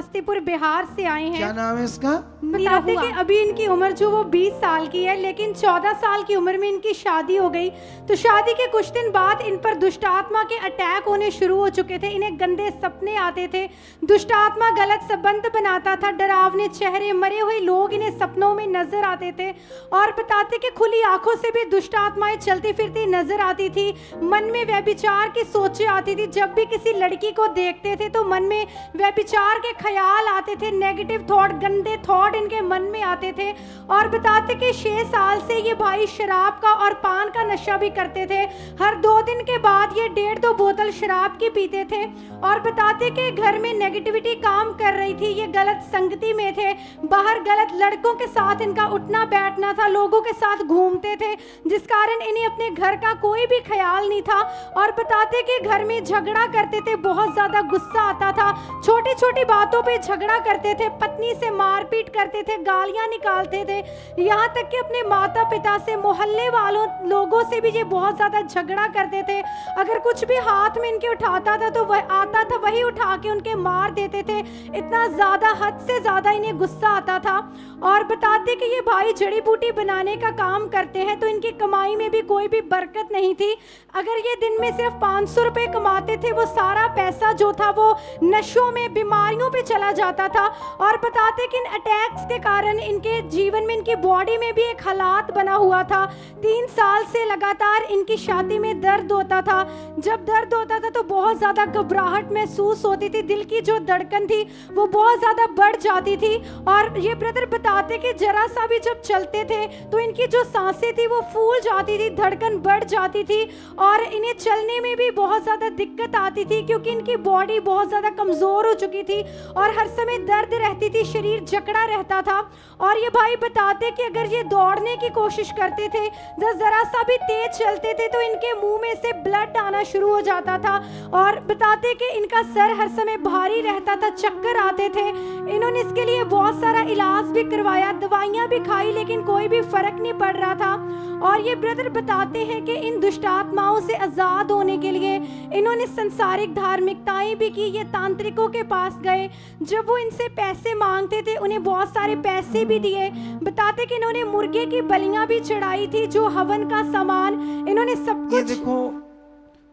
समस्तीपुर बिहार से आए हैं। क्या नाम है इसका? बताते कि अभी इनकी उम्र जो वो 20 साल की है, लेकिन 14 साल की उम्र में इनकी शादी हो गई। तो शादी के कुछ दिन बाद इन पर दुष्ट आत्मा के अटैक होने शुरू हो चुके थे। इन्हें गंदे सपने आते थे, दुष्ट आत्मा गलत संबंध बनाता था, डरावने चेहरे, मरे हुए लोग इन्हें सपनों में नजर आते थे। और बताते कि खुली आंखों से भी दुष्ट आत्माएं चलती फिरती नजर आती थी। मन में व्यभिचार की सोचें आती थी। जब भी किसी लड़की को देखते थे तो मन में व्यभिचार के ख्याल आते थे, नेगेटिव थॉट, गंदे थॉट इनके मन में आते थे। और बताते कि 6 साल से ये भाई शराब का और पान का नशा भी करते थे। हर 2 दिन के बाद ये 1.5-2 बोतल शराब की पीते थे। और बताते कि घर में नेगेटिविटी काम कर रही थी, ये गलत संगति में थे, बाहर गलत लड़कों के साथ इनका उठना बैठना था, लोगों के साथ घूमते थे, जिस कारण इन्हें अपने घर का कोई भी ख्याल नहीं था। और बताते कि घर में झगड़ा करते थे, बहुत ज्यादा गुस्सा आता था, छोटी छोटी बातों पे झगड़ा करते थे, पत्नी से मारपीट करते थे, गालियां निकालते थे, यहाँ तक कि अपने माता पिता से, मोहल्ले वालों लोगों से भी ये बहुत ज्यादा झगड़ा करते थे। अगर कुछ भी हाथ में इनके उठाता था तो वह आता था, वही उठा के उनके मार देते थे। इतना ज्यादा, हद से ज्यादा इन्हें गुस्सा आता था। और बताते कि ये भाई जड़ी बूटी बनाने का काम करते हैं, तो इनकी कमाई में भी कोई भी बरकत नहीं थी। अगर ये दिन में सिर्फ 500 रुपए कमाते थे, वो सारा पैसा जो था वो नशों में, बीमारियों पे चला जाता था। और बताते कि इन अटैक्स के कारण इनके जीवन में, इनकी बॉडी में भी एक हालात बना हुआ था। 3 साल से लगातार इनकी छाती में दर्द होता था। जब दर्द होता था तो बहुत ज्यादा घबराहट महसूस होती थी, दिल की जो धड़कन थी वो बहुत ज्यादा बढ़ जाती थी। और ये ब्रदर बताते कि जरा सा भी जब चलते थे तो इनकी जो सांसें थी वो फूल जाती थी, धड़कन बढ़ जाती थी, और इन्हें चलने में भी बहुत ज्यादा दिक्कत आती थी, क्योंकि इनकी बॉडी बहुत ज्यादा कमजोर हो चुकी थी और हर समय दर्द रहती थी, शरीर जकड़ा रहता था। और ये भाई बताते कि अगर ये दौड़ने की कोशिश करते थे, जरा सा भी तेज चलते थे तो इनके मुंह में से ब्लड आना शुरू हो जाता था। और बताते कि इनका सर हर समय भारी रहता था, चक्कर आते थे। इन्होंने इसके लिए बहुत सारा इलाज भी करवाया, दवाइयां भी खाई, लेकिन कोई भी फर्क नहीं पड़ रहा था। और ये ब्रदर बताते हैं कि इन दुष्ट आत्माओं से आजाद होने के लिए इन्होंने संसारिक धार्मिकताएं भी की। ये तांत्रिकों के पास गए, जब वो इनसे पैसे मांगते थे उन्हें बहुत सारे पैसे भी दिए। बताते कि इन्होंने मुर्गे की बलियां भी चढ़ाई थी, जो हवन का सामान, इन्होंने सब कुछ। ये देखो,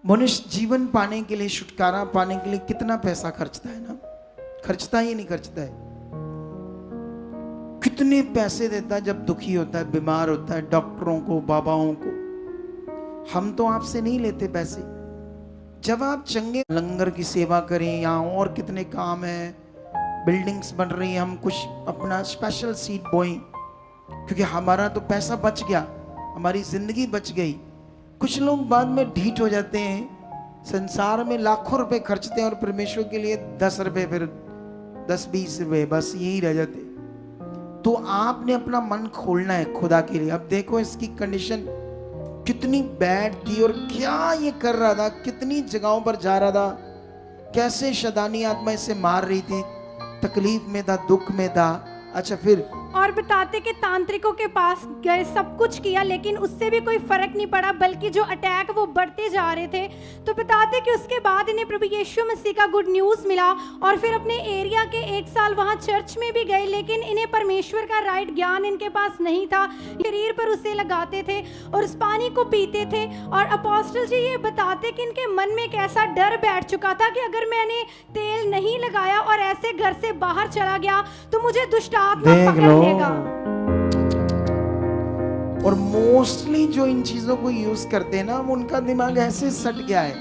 मनुष्य जीवन पाने के लिए, छुटकारा पाने के लिए कितना पैसा खर्चता है ना, खर्चता ही नहीं खर्चता है। कितने पैसे देता है जब दुखी होता है, बीमार होता है, डॉक्टरों को, बाबाओं को। हम तो आपसे नहीं लेते पैसे। जब आप चंगे लंगर की सेवा करें, यहाँ और कितने काम है, बिल्डिंग्स बन रही है, हम कुछ अपना स्पेशल सीड बोएं, क्योंकि हमारा तो पैसा बच गया, हमारी जिंदगी बच गई। कुछ लोग बाद में ढीठ हो जाते हैं, संसार में लाखों रुपए खर्चते हैं और परमेश्वर के लिए 10 रुपए, फिर 10-20 रुपए, बस यही रह जाते। तो आपने अपना मन खोलना है खुदा के लिए। अब देखो इसकी कंडीशन कितनी बैड थी और क्या ये कर रहा था, कितनी जगहों पर जा रहा था, कैसे शैतानी आत्मा इसे मार रही थी, तकलीफ में था, दुख में था। अच्छा फिर? और बताते कि तांत्रिकों के पास गए, सब कुछ किया, लेकिन उससे भी कोई फर्क नहीं पड़ा, बल्कि जो अटैक वो बढ़ते जा रहे थे। तो बताते कि उसके बाद इन्हें प्रभु यीशु मसीह का गुड न्यूज़ मिला, और फिर अपने एरिया के 1 साल वहाँ चर्च में भी गए, लेकिन इन्हें परमेश्वर का राइट ज्ञान इनके पास नहीं था। शरीर पर उसे लगाते थे और उस पानी को पीते थे। और अपोस्टल जी ये बताते कि इनके मन में एक ऐसा डर बैठ चुका था कि अगर मैंने तेल नहीं लगाया और ऐसे घर से बाहर चला गया तो मुझे दुष्ट आत्मा पकड़ लेगा। और मोस्टली जो इन चीजों को यूज करते हैं ना, उनका दिमाग ऐसे सट गया है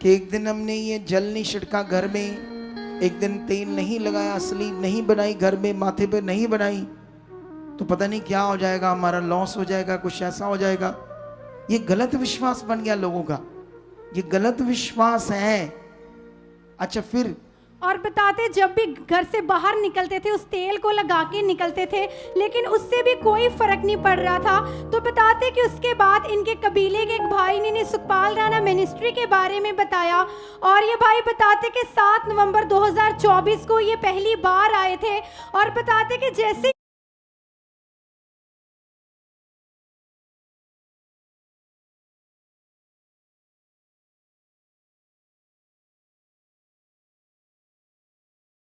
कि एक दिन हमने ये जल नहीं छिड़का घर में, एक दिन तेल नहीं लगाया, असली नहीं बनाई घर में, माथे पे नहीं बनाई, तो पता नहीं क्या हो जाएगा, हमारा लॉस हो जाएगा, कुछ ऐसा हो जाएगा। ये गलत विश्वास बन गया लोगों का, ये गलत विश्वास है। अच्छा फिर? और बताते जब भी घर से बाहर निकलते थे उस तेल को लगा के निकलते थे, लेकिन उससे भी कोई फर्क नहीं पड़ रहा था। तो बताते कि उसके बाद इनके कबीले के एक भाई ने सुखपाल राणा मिनिस्ट्री के बारे में बताया, और ये भाई बताते कि 7 नवंबर 2024 को ये पहली बार आए थे। और बताते कि जैसे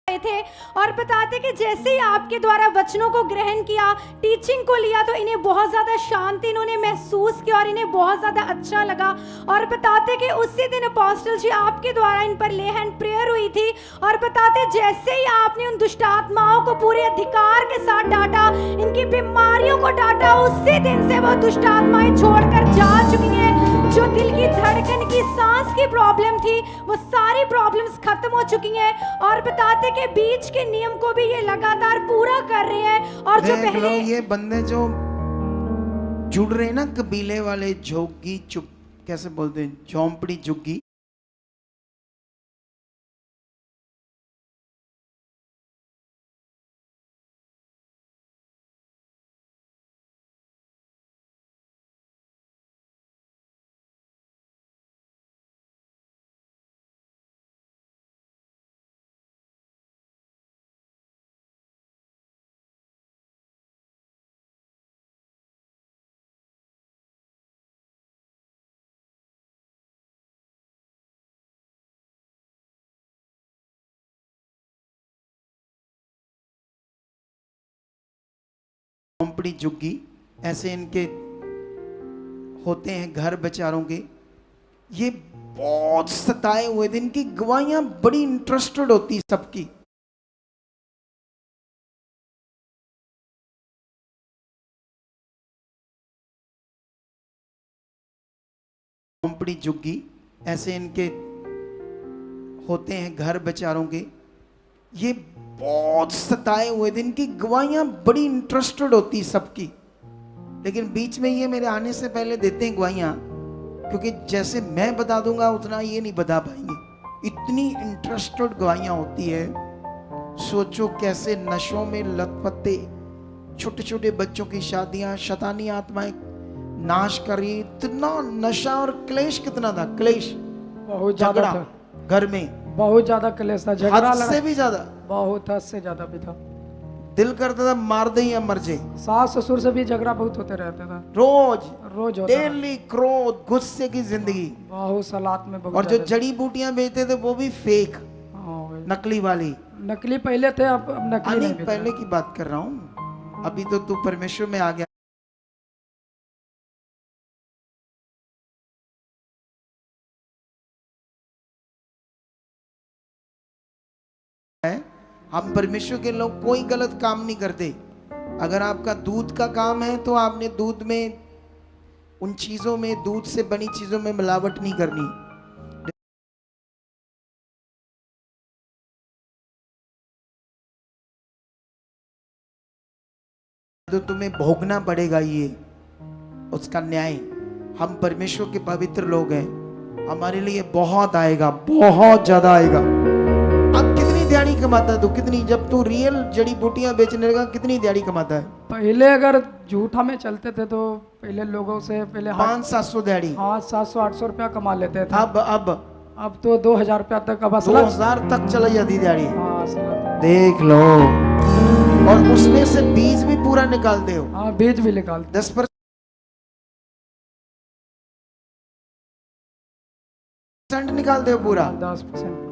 थे और बताते कि जैसे ही आपके द्वारा वचनों को ग्रहण किया, टीचिंग को लिया, तो इन्हें बहुत ज़्यादा शांति इन्होंने महसूस किया और इन्हें बहुत ज़्यादा अच्छा लगा। और बताते कि उसी दिन अपोस्टल जी आपके द्वारा इन पर ले हैंड प्रेयर हुई थी और बताते जैसे ही आपने उन दुष्ट आत्माओं को पूरे अधिकार के साथ डांटा, इनकी बीमारियों को डांटा, उसी दिन से वो दुष्ट आत्माएं छोड़कर जा चुकी हैं। जो दिल की धड़कन की सांस की प्रॉब्लम थी, वो सारी प्रॉब्लम्स खत्म हो चुकी हैं। और बताते कि बीच के नियम को भी ये लगातार पूरा कर रहे हैं। और जो देख लो पहले ये बंदे जो जुड़ रहे ना कबीले वाले, झोंकी चुप कैसे बोलते हैं, झोंपड़ी झुग्गी, झोंपड़ी झुग्गी ऐसे इनके होते हैं घर बेचारों के। ये बहुत सताए हुए थे, इनकी गवाहियां बड़ी इंटरेस्टेड होती सबकी। झोंपड़ी झुग्गी ऐसे इनके होते हैं घर बेचारों के। ये बहुत सताए हुए थे, इनकी गवाहियां बड़ी इंटरेस्टेड होती सबकी। लेकिन बीच में ये मेरे आने से पहले देते हैं गवाहियां, क्योंकि जैसे मैं बता दूंगा उतना ये नहीं बता पाएंगे। इतनी इंटरेस्टेड गवाहियां होती है। सोचो कैसे नशों में लथपथे छोटे छोटे बच्चों की शादियां शैतानी आत्माएं नाश कर रही। इतना नशा और क्लेश कितना था, क्लेश बहुत ज्यादा झगड़ा था, घर में, बहुत ज्यादा क्लेश था, झगड़ा हद से भी ज्यादा। बहुत हद से ज्यादा भी था। दिल करता था मार दे या मर जाए। सास ससुर से भी झगड़ा बहुत होते रहते था, रोज रोज होता था। डेली क्रोध गुस्से की जिंदगी। बहुत सलात में बहुत और जो ज्यादा। जड़ी बूटियां बेचते थे वो भी फेक, हाँ वही। नकली वाली। नकली पहले थे, अब नकली नहीं नहीं बिक पहले रहा। की बात कर रहा हूं, अभी तो तू परमेश्वर में आ गया है। हम परमेश्वर के लोग कोई गलत काम नहीं करते। अगर आपका दूध का काम है तो आपने दूध में, उन चीजों में, दूध से बनी चीजों में मिलावट नहीं करनी। तो तुम्हें भोगना पड़ेगा ये उसका न्याय। हम परमेश्वर के पवित्र लोग हैं, हमारे लिए बहुत आएगा, बहुत ज्यादा आएगा। अब कितनी दिहाड़ी कमाता है तू, कितनी, जब तू रियल जड़ी बूटियां बेचने लगा कितनी दिहाड़ी कमाता है? पहले अगर झूठा में चलते थे तो पहले लोगों से पहले 500-700 दिहाड़ी। हाँ 700-800 रुपया कमा लेते थे। अब तो 2000 रुपया तक, अब 2000 तक चला जाती दिहाड़ी। हाँ असला। देख लो, और उसमें से बीज भी पूरा निकालते हो। हाँ बीज भी निकालते। 10% निकालते हो पूरा। 10%।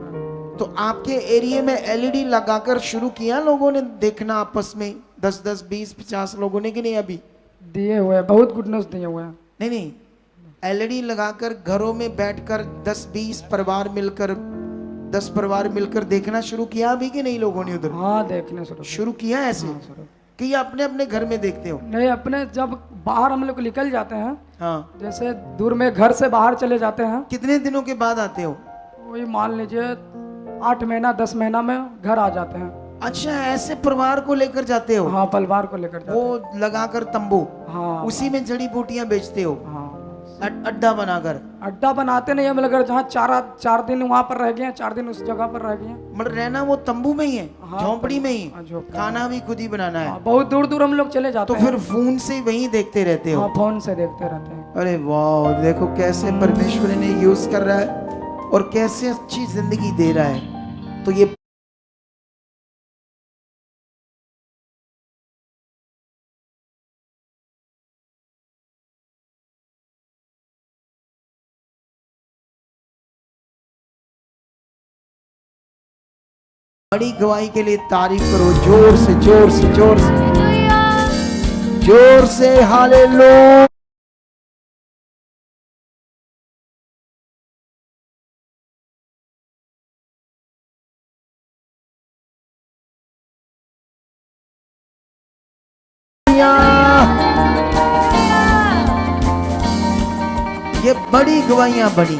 तो आपके एरिया में एलईडी लगाकर शुरू किया लोगों ने देखना आपस में, 10-10, 20-50 लोगों ने, कि नहीं? अभी दिए हुए हैं, बहुत गुडनेस दिए हुए हैं। नहीं, एलईडी लगाकर घरों में बैठकर 10-20 परिवार मिलकर, 10 परिवार मिलकर देखना शुरू किया अभी, कि नहीं लोगों ने उधर हाँ देखने शुरू किया ऐसे? हाँ, शुरू। कि ये अपने अपने घर में देखते हो? नहीं, अपने जब बाहर हम लोग निकल जाते हैं, हाँ। जैसे दूर में घर से बाहर चले जाते हैं, कितने दिनों के बाद आते हो? वही मान लीजिए 8 महीना 10 महीना में घर आ जाते हैं। अच्छा, ऐसे परिवार को लेकर जाते हो? हाँ परिवार को लेकर जाते हैं। वो लगाकर तंबू, हाँ उसी में जड़ी बूटियां बेचते हो? हाँ अड्डा बनाकर? अड्डा बनाते नहीं हम लोग, जहाँ 4 दिन वहाँ पर रह गए हैं, 4 दिन उस जगह पर रह गए हैं। मतलब रहना वो तंबू में ही है? हाँ, झोंपड़ी में ही? हाँ, झोंपड़ी। खाना भी खुद ही बनाना है? हाँ, बहुत दूर दूर हम लोग चले जाते तो हैं। फिर फोन से वहीं देखते रहते हो? हाँ फोन से देखते रहते हैं। अरे वाह, देखो कैसे परमेश्वर ने यूज कर रहा है और कैसे अच्छी जिंदगी दे रहा है। तो ये बड़ी गवाही के लिए तारीफ करो, जोर से जोर से जोर से जोर से हालेलुया। ये बड़ी गवाहियां बड़ी